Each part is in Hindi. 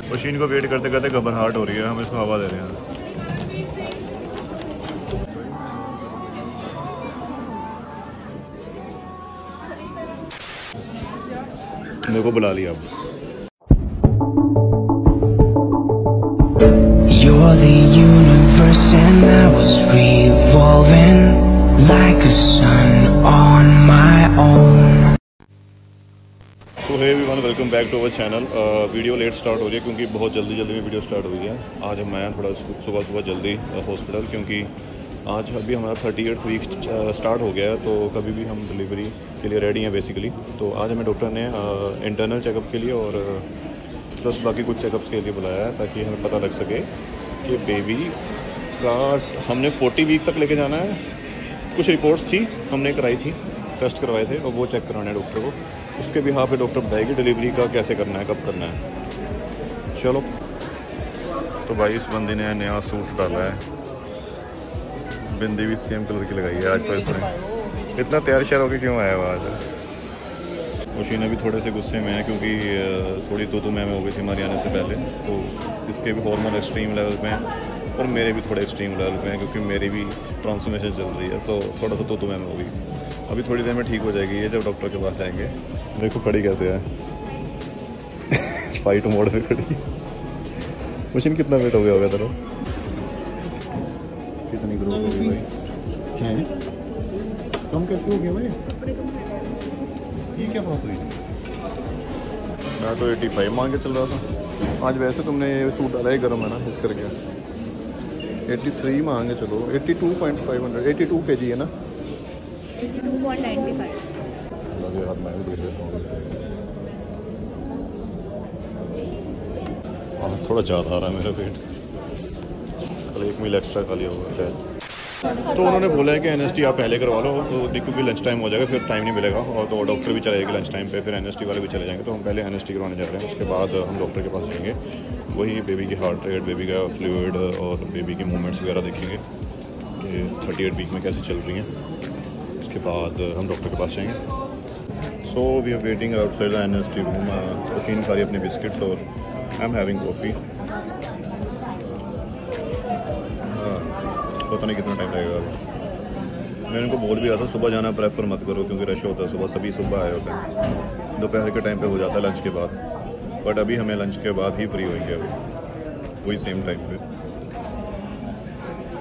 मशीन को वेट करते करते घबराहट हो रही है, हम इसको हवा दे रहे हैं। मेरे को बुला लिया अब। You're the universe and I was revolving like a sun on my own. तो hey everyone, welcome back to our channel. Video late start हो रही है क्योंकि बहुत जल्दी में वीडियो स्टार्ट हुई है। आज मैं थोड़ा सुबह जल्दी हॉस्पिटल, क्योंकि आज अभी हमारा 38th वीक स्टार्ट हो गया है, तो कभी भी हम डिलीवरी के लिए रेडी हैं बेसिकली। तो आज हमें डॉक्टर ने इंटरनल चेकअप के लिए और प्लस बाकी कुछ चेकअप्स के लिए बुलाया है, ताकि हमें पता लग सके कि बेबी का हमने 40 वीक तक लेके जाना है। कुछ रिपोर्ट्स थी हमने कराई थी, टेस्ट करवाए थे, और वो चेक कराने हैं डॉक्टर को। उसके भी पे डॉक्टर बताएगी डिलीवरी का कैसे करना है, कब करना है। चलो, तो भाई इस बंदे ने नया सूट डाला है, बिंदी भी सेम कलर की लगाई है आज। तो इसने इतना तैयार श्यार होकर क्यों आया हुआ आज? मशीन अभी थोड़े से गुस्से में है क्योंकि थोड़ी तो मैं हो गई थी हमारे आने से पहले। तो इसके भी हार्मोन एक्सट्रीम लेवल पे हैं और मेरे भी थोड़े एक्सट्रीम लेवल पे हैं, क्योंकि मेरी भी ट्रांसफॉर्मेशन चल रही है। तो थोड़ा सा तो मैं हो गई। अभी थोड़ी देर में ठीक हो जाएगी ये, जब डॉक्टर के पास जाएंगे। देखो खड़ी कैसे है फाइट मोड में खड़ी। मशीन कितना वेट हो गया होगा तेरा? कितनी ग्रो हो गई भाई? हैं कम कैसे हो गया भाई? ये क्या बात हुई? मैं तो 85 मांग के चल रहा था आज। वैसे तुमने ये सूट डाला है गर्म है ना, इस करके 83 मांगे। चलो 82.500 82 kg है ना? 82.95। यार मैं भी देख लेता हूँ। थोड़ा ज़्यादा आ रहा है मेरा वेट, कल 1 मील एक्स्ट्रा खा लिया हुआ है। तो उन्होंने बोला है कि एनएसटी आप पहले करवा लो, तो क्योंकि लंच टाइम हो जाएगा, फिर टाइम नहीं मिलेगा। और तो डॉक्टर भी चले जाएगी लंच टाइम पे, फिर एनएसटी वाले भी चले जाएंगे। तो हम पहले एनएसटी करवाने जा रहे हैं, उसके बाद हम डॉक्टर के पास जाएंगे। वही बेबी की हार्ट रेट, बेबी का फ्लूइड और बेबी की मूवमेंट्स वगैरह देखेंगे कि 38 वीक में कैसे चल रही हैं। उसके बाद हम डॉक्टर के पास जाएंगे। So we are waiting outside the NST room. Machine खा रही अपने बिस्किट्स और आई एम हैविंग कॉफ़ी। पता नहीं कितना टाइम लगेगा। मैंने उनको बोल भी रहा था सुबह जाना प्रेफर मत करो, क्योंकि रश होता है सुबह, सभी सुबह आए होते हैं। दोपहर के टाइम पे हो जाता है लंच के बाद, बट अभी हमें लंच के बाद ही फ्री होंगे। अभी वही सेम टाइम पे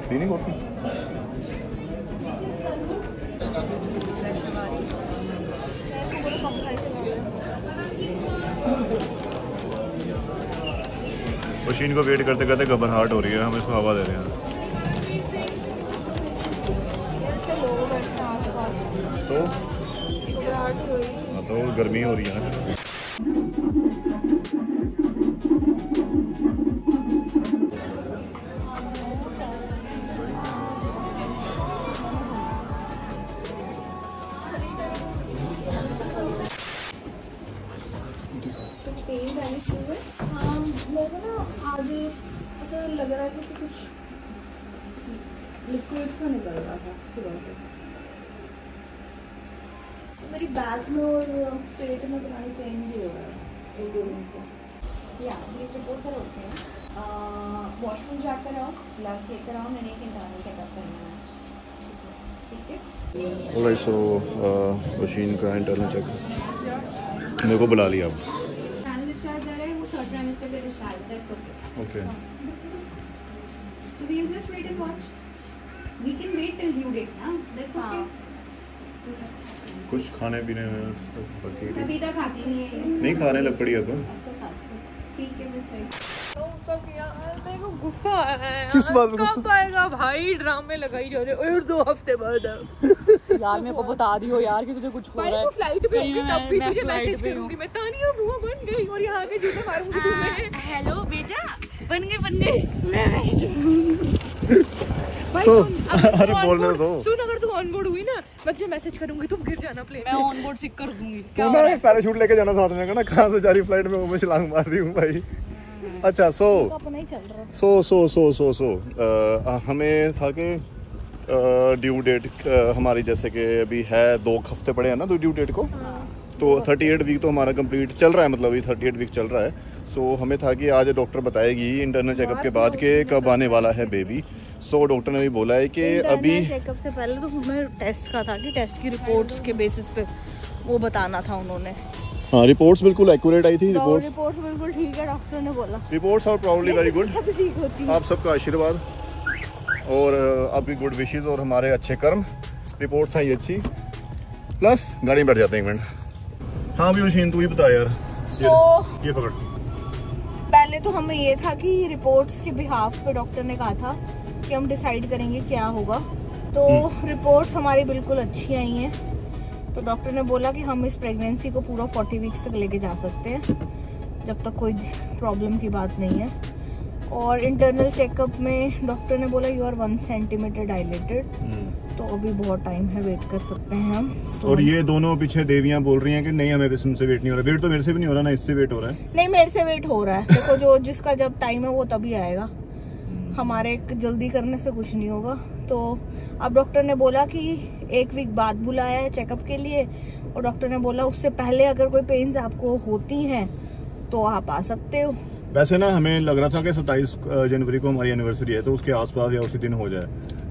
पीनी कॉफ़ी। मशीन को वेट करते करते घबराहट हो रही है, हम इसको हवा दे रहे हैं। तो गर्मी हो रही है ना। मेरे ना आगे ऐसा लग रहा है कि कुछ लिक्विड सा निकल रहा था सुबह से। मेरी बैक में और पेट में तुम्हारी पेन भी हो रहा है एक दो दिन से। या ये रिपोर्ट सर होते हैं। वॉशरूम जाकर आओ, ग्लव्स लेकर आओ, मैंने एक इंटरनल चेकअप करना है। ठीक है? ऑलराइट, सो मशीन का इंटरनल चेक मेरे को बुला लिया अब। डिस्चार्ज आ रहा है, वो थर्ड ट्राइमेस्टर का discharge, that's okay. Okay, so we will just wait and watch. We can wait till due date ना, that's okay. कुछ खाने पीने में अभी तक खाती नहीं है। नहीं खाने लग पड़ी है तो ठीक है, बस सही। मेरे को गुस्सा आ रहा है। किस बात में कब आएगा भाई? ड्रामे लगाई जा रहे और 2 हफ्ते बाद। यार मेरे को बता दियो यार कि तुझे कुछ हो रहा है। फ्लाइट पे होगी तब भी तुझे मैसेज करूंगी मैं। तानिया बुआ बन गई और यहाँ के जूते मारूंगी तुम्हें। हेलो बेटा, बन गए। अरे बोलने दो। सुन, अगर तू ऑन बोर्ड हुई ना, मैं तुझे मैसेज करूंगी, तुम गिर जाना प्लेन। मैं ऑन बोर्ड सिक कर दूंगी। तो मैं पैराशूट लेके जाना साथ में, ना कहाँ से जा रही फ्लाइट में, मैं छलांग मार रही हूँ भाई। अच्छा, सो हमें था कि ड्यू डेट हमारी, जैसे कि अभी है 2 हफ्ते पड़े हैं ना ड्यू डेट को। तो 38 वीक तो हमारा कंप्लीट चल रहा है, मतलब अभी 38 वीक चल रहा है। सो हमें था कि आज डॉक्टर बताएगी इंटरनल चेकअप के बाद कि कब आने वाला है बेबी। सो डॉक्टर ने भी बोला है कि अभी चेकअप से पहले तो हमें टेस्ट का था कि टेस्ट की रिपोर्ट्स के बेसिस पे वो बताना था उन्होंने। हाँ, रिपोर्ट्स बिल्कुल एक्यूरेट आई थी। रिपोर्ट्स बिल्कुल ठीक है, डॉक्टर ने बोला। Reports are proudly very good. सब ठीक होती है। आप सबका आशीर्वाद और आपकी गुड विशेस और हमारे अच्छे कर्म। रिपोर्ट्स आई अच्छी, प्लस गाड़ी में बैठ जाते हैं एक मिनट। हाँ भी उशीन, तू ही बता यार। ये पकड़। पहले तो हमें ये था कि रिपोर्ट्स के बिहाफ पे डॉक्टर ने कहा था कि हम डिसाइड करेंगे क्या होगा। तो रिपोर्ट्स हमारी बिल्कुल अच्छी आई हैं। तो डॉक्टर ने बोला कि हम इस प्रेगनेंसी को पूरा 40 वीक्स तक लेके जा सकते हैं, जब तक कोई प्रॉब्लम की बात नहीं है। और इंटरनल चेकअप में डॉक्टर ने बोला यू आर 1 सेंटीमीटर डायलेटेड, तो अभी बहुत टाइम है, वेट कर सकते हैं हम। तो और ये दोनों पीछे देवियां बोल रही हैं कि नहीं हमें इससे वेट नहीं हो रहा। वेट तो मेरे से भी नहीं हो रहा ना, इससे वेट हो रहा है। नहीं, मेरे से वेट हो रहा है। देखो जो जिसका जब टाइम है वो तभी आएगा, हमारे जल्दी करने से कुछ नहीं होगा। तो अब डॉक्टर ने बोला कि 1 वीक बाद बुलाया है चेकअप के लिए, और डॉक्टर ने बोला उससे पहले अगर कोई पेन्स आपको होती हैं तो आप आ सकते हो। वैसे ना हमें लग रहा था कि 27 जनवरी को हमारी एनिवर्सरी है, तो उसके आसपास या उसी दिन हो जाए,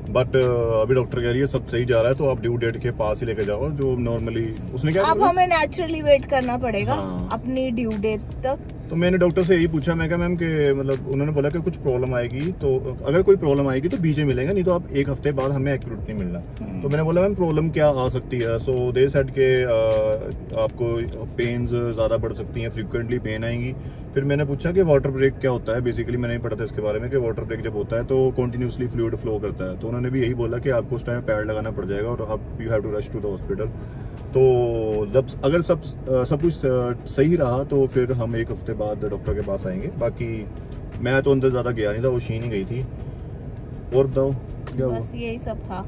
बट अभी डॉक्टर कह रही है सब सही जा रहा है, तो आप ड्यू डेट के पास ही लेके जाओ जो नॉर्मली उसने क्या। अब हमें नेचुरली वेट करना पड़ेगा हाँ। अपनी ड्यू डेट तक। तो मैंने डॉक्टर से यही पूछा, मैं कहा मैम कि मतलब उन्होंने बोला कि कुछ प्रॉब्लम आएगी, तो अगर कोई प्रॉब्लम आएगी तो बीच में मिलेगा, नहीं तो आप 1 हफ्ते बाद हमें एक्यूरेट नहीं मिलना। तो मैंने बोला मैम प्रॉब्लम क्या आ सकती है। सो दे सेड के आपको पेन्स ज़्यादा बढ़ सकती हैं, फ्रिक्वेंटली पेन आएंगी। फिर मैंने पूछा कि वाटर ब्रेक क्या होता है। बेसिकली मैंने पढ़ा था इसके बारे में कि वाटर ब्रेक जब होता है तो कंटिन्यूसली फ्लूइड फ्लो करता है। तो उन्होंने भी यही बोला कि आपको उस टाइम पैड लगाना पड़ जाएगा और आप you have to rush to the hospital. तो जब अगर सब कुछ सही रहा तो फिर हम 1 हफ्ते बाद डॉक्टर के पास आएंगे। बाकी मैं तो अंदर ज़्यादा गया नहीं था, वो शीन ही गई थी। और बताओ क्या हुआ? बस यही सब था।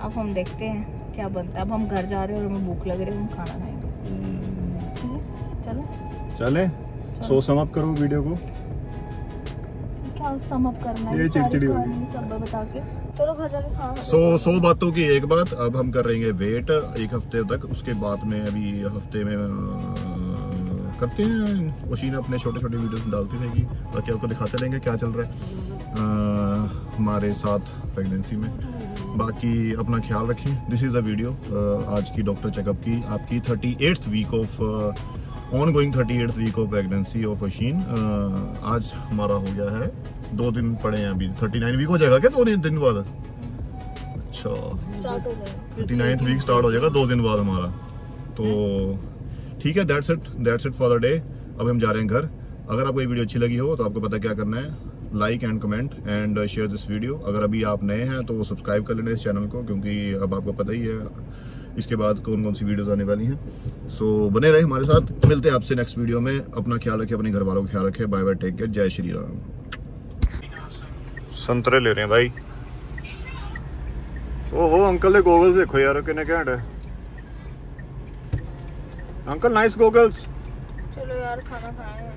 अब हम देखते हैं क्या बनता है। अब हम घर जा रहे हैं और हमें भूख लग रही है, हम खाना खाएंगे। ठीक है, चले सो सम अप करो वीडियो को। क्या सम अप करना है, ये चिड़चिड़ी हो गई। सब बता के चलो घर जाके खाना। 100 बातों की एक बात, अब हम कर रहे हैं वेट 1 हफ्ते तक। उसके बाद में अभी हफ्ते में करते हैं, ओशीना अपने छोटे छोटे वीडियोस डालती रहेगी, बाकी आपको दिखाते रहेंगे क्या चल रहा है हमारे साथ प्रेगनेंसी में। बाकी अपना ख्याल रखें। दिस इज़ द वीडियो आज की डॉक्टर चेकअप की, आपकी 38th week of ongoing 38th week of pregnancy of Oshin. आज हमारा हो गया है 2 दिन पड़े हैं, अभी 39 वीक हो जाएगा क्या 2 दिन बाद? अच्छा, 39th वीक स्टार्ट हो जाएगा 2 दिन बाद हमारा। तो ठीक है, that's it for the day. अब हम जा रहे हैं घर। अगर आपको ये वीडियो अच्छी लगी हो तो आपको पता क्या करना है, like and comment and share this video. अगर अभी आप नए हैं तो सब्सक्राइब कर लेना इस चैनल को, क्योंकि अब आपको पता ही है इसके बाद कौन कौन सी वीडियोस आने वाली हैं। सो बने रहे हमारे साथ। मिलते हैं आपसे नेक्स्ट वीडियो में। अपना ख्याल रखें, अपने घर वालों का ख्याल रखें। बाय बाय, टेक केयर, जय श्री राम। संतरे ले रहे हैं भाई। ओहो अंकल ने गोगल्स देखो यार, कितने घैंट है अंकल, नाइस गोगल्स। चलो यार खाना खाएं।